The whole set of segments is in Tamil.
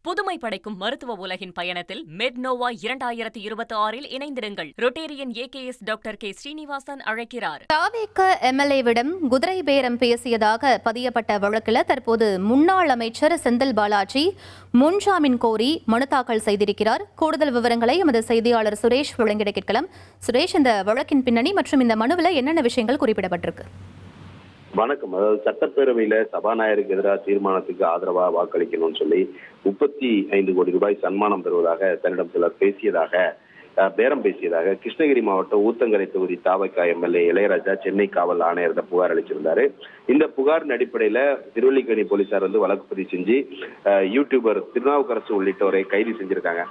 புதுமை படைக்கும் மருத்துவ உலகின் பயணத்தில் மெட்னோவா 2026 இணைந்திருங்கள். Rotarian AKS doctor K Srinivasan அழைக்கிறார். தாவேக எம்எல்ஏவிடம் குதிரை பேரம் பேசியதாக பதியப்பட்ட வழக்கில் தற்போது முன்னாள் அமைச்சர் செந்தில் பாலாஜி முன்ஜாமீன் கோரி மனு தாக்கல் செய்திருக்கிறார். கூடுதல் விவரங்களை எமது செய்தியாளர் சுரேஷ் வழங்கிட கேட்கலாம். சுரேஷ், இந்த வழக்கின் பின்னணி மற்றும் இந்த மனுவில் என்னென்ன விஷயங்கள் குறிப்பிடப்பட்டிருக்கு? வணக்கம். அதாவது சட்டப்பேரவையில சபாநாயகருக்கு எதிராக தீர்மானத்துக்கு ஆதரவா வாக்களிக்கணும்னு சொல்லி 35 கோடி ரூபாய் சன்மானம் பெறுவதாக தன்னிடம் சிலர் பேரம் பேசியதாக கிருஷ்ணகிரி மாவட்டம் ஊத்தங்கரை தொகுதி தாவேக எம்எல்ஏ இளையராஜா சென்னை காவல் ஆணையரிடம் புகார் அளிச்சிருந்தாரு. இந்த புகாரின் அடிப்படையில திருவல்லிக்கேணி போலீசார் வழக்கு பதிவு செஞ்சு யூடியூபர் திருநாவுக்கரசு உள்ளிட்டோரை கைது செஞ்சிருக்காங்க.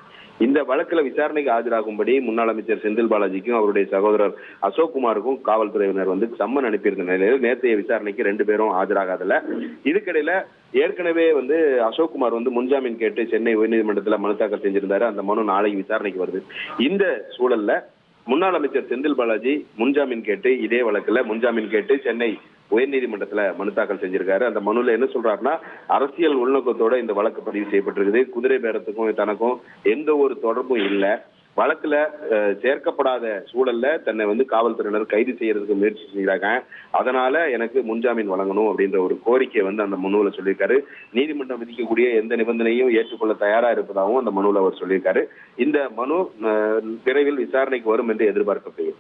இந்த வழக்குல விசாரணைக்கு ஆஜராகும்படி முன்னாள் அமைச்சர் செந்தில் பாலாஜிக்கும் அவருடைய சகோதரர் அசோக்குமாருக்கும் காவல்துறையினர் சம்மன் அனுப்பியிருந்த நிலையில் நேற்றைய விசாரணைக்கு 2 பேரும் ஆஜராகாதல. இதுக்கிடையில ஏற்கனவே அசோக்குமார் முன்ஜாமீன் கேட்டு சென்னை உயர்நீதிமன்றத்தில் மனு தாக்கல் செஞ்சிருந்தாரு. அந்த மனு நாளைக்கு விசாரணைக்கு வருது. இந்த சூழல்ல முன்னாள் அமைச்சர் செந்தில் பாலாஜி முன்ஜாமீன் கேட்டு இதே வழக்குல முன்ஜாமீன் கேட்டு சென்னை உயர்நீதிமன்றத்துல மனு தாக்கல் செஞ்சிருக்காரு. அந்த மனுல என்ன சொல்றாருன்னா, அரசியல் உள்நோக்கத்தோட இந்த வழக்கு பதிவு செய்யப்பட்டிருக்குது. குதிரை பேரத்துக்கும் தனக்கும் எந்த ஒரு தொடர்பும் இல்லை. வழக்குல சேர்க்கப்படாத சூழல்ல தன்னை காவல்துறையினர் கைது செய்யறதுக்கு முயற்சி செய்யறாங்க. அதனால எனக்கு முன்ஜாமீன் வழங்கணும் அப்படின்ற ஒரு கோரிக்கையை அந்த மனுவுல சொல்லியிருக்காரு. நீதிமன்றம் விதிக்கக்கூடிய எந்த நிபந்தனையும் ஏற்றுக்கொள்ள தயாரா இருப்பதாகவும் அந்த மனுவுல அவர் சொல்லியிருக்காரு. இந்த மனு விரைவில் விசாரணைக்கு வரும் என்று எதிர்பார்க்கப்படுகிறது.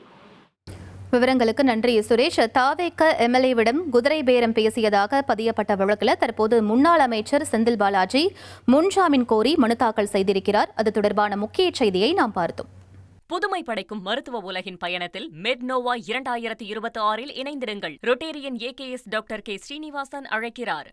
விவரங்களுக்கு நன்றி சுரேஷ். தாவேக எம்எல்ஏவிடம் குதிரை பேரம் பேசியதாக பதியப்பட்ட வழக்கில் தற்போது முன்னாள் அமைச்சர் செந்தில் பாலாஜி முன்ஜாமீன் கோரி மனு தாக்கல் செய்திருக்கிறார். அது தொடர்பான முக்கிய செய்தியை நாம் பார்த்தோம். புதுமை படைக்கும் மருத்துவ உலகின் பயணத்தில் மெட்னோவா 2026 இணைந்திருங்கள். Rotarian AKS doctor K Srinivasan அழைக்கிறார்.